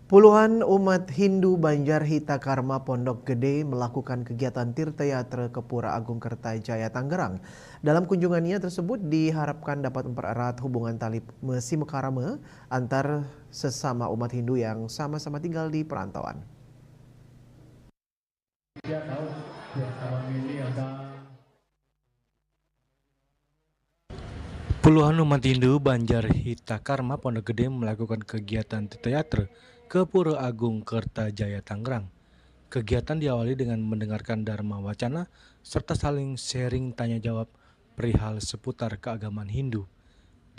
Puluhan umat Hindu Banjar Hita Karma Pondok Gede melakukan kegiatan Tirtayatra ke Pura Agung Kertajaya Tangerang. Dalam kunjungannya tersebut diharapkan dapat mempererat hubungan tali silaturahmi antar sesama umat Hindu yang sama-sama tinggal di perantauan. Puluhan umat Hindu Banjar Hita Karma Pondok Gede melakukan kegiatan Tirtayatra ke Pura Agung Kertajaya Tangerang. Kegiatan diawali dengan mendengarkan Dharma Wacana serta saling sharing tanya jawab perihal seputar keagamaan Hindu.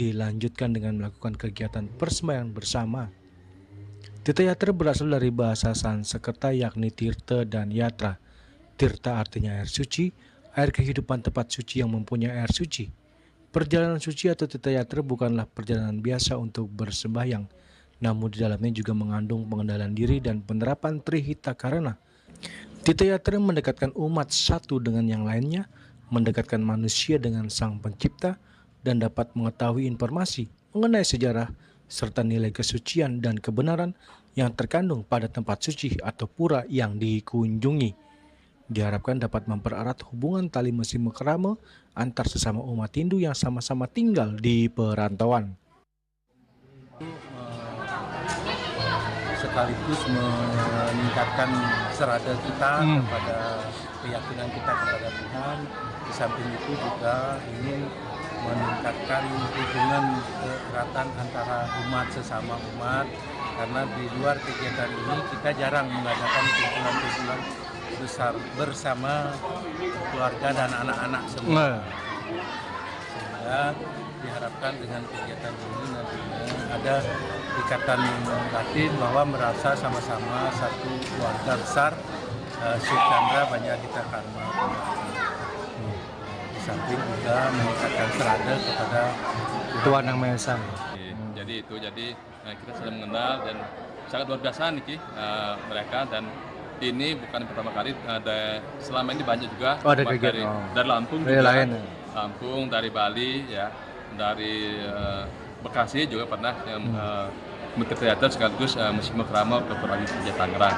Dilanjutkan dengan melakukan kegiatan persembahyaan bersama. Tirtayatra berasal dari bahasa Sanskerta yakni Tirta dan Yatra. Tirta artinya air suci, air kehidupan tempat suci yang mempunyai air suci. Perjalanan suci atau Tirtayatra bukanlah perjalanan biasa untuk bersembahyang, namun di dalamnya juga mengandung pengendalian diri dan penerapan Trihita Karana. Tirtayatra mendekatkan umat satu dengan yang lainnya, mendekatkan manusia dengan Sang Pencipta, dan dapat mengetahui informasi mengenai sejarah serta nilai kesucian dan kebenaran yang terkandung pada tempat suci atau pura yang dikunjungi. Diharapkan dapat mempererat hubungan tali silaturahmi antar sesama umat Hindu yang sama-sama tinggal di perantauan. Sekaligus meningkatkan serada kita kepada keyakinan kita kepada Tuhan. Di samping itu juga ingin meningkatkan hubungan keeratan antara umat sesama umat, karena di luar kegiatan ini kita jarang mengadakan kumpulan-kumpulan besar bersama keluarga dan anak-anak semua. Sehingga diharapkan dengan kegiatan ini nantinya ada ikatan batin bahwa merasa sama-sama satu keluarga besar Syekh Chandra Banjar Hita Karma. Di samping juga meningkatkan serada kepada Tuhan Yang Maha Esa. Jadi kita sudah mengenal dan sangat luar biasa nih mereka, dan ini bukan pertama kali, selama ini banyak juga dari Lampung, Lampung, dari Bali, ya, dari Bekasi juga pernah yang Tirtayatra sekaligus musim kerama ke Pura Agung Kertajaya Tangerang.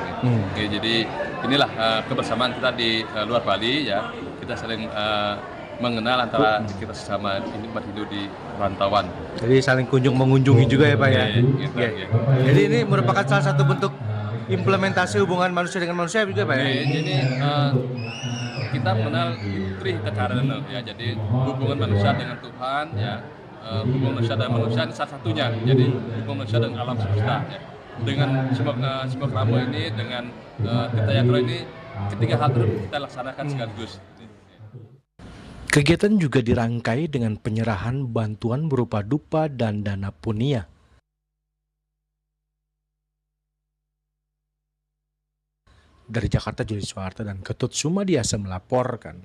Jadi inilah kebersamaan kita di luar Bali, ya, kita saling mengenal antara kita sesama umat Hindu di rantauan. Jadi saling kunjung mengunjungi juga ya Pak ya. Gitu. Jadi ini merupakan salah satu bentuk implementasi hubungan manusia dengan manusia juga Pak ya. Jadi kita mengenal Trihita Karana, ya, jadi hubungan manusia dengan Tuhan, ya, hubungan manusia dan manusia ini salah satunya. Jadi hubungan manusia dengan alam semesta, ya. Dengan silaturahmi ini, dengan Tirtayatra ini, ketiga hal itu kita laksanakan sekaligus. Kegiatan juga dirangkai dengan penyerahan bantuan berupa dupa dan dana punia. Dari Jakarta, Juli Soeharto dan Ketut Sumadiasa melaporkan.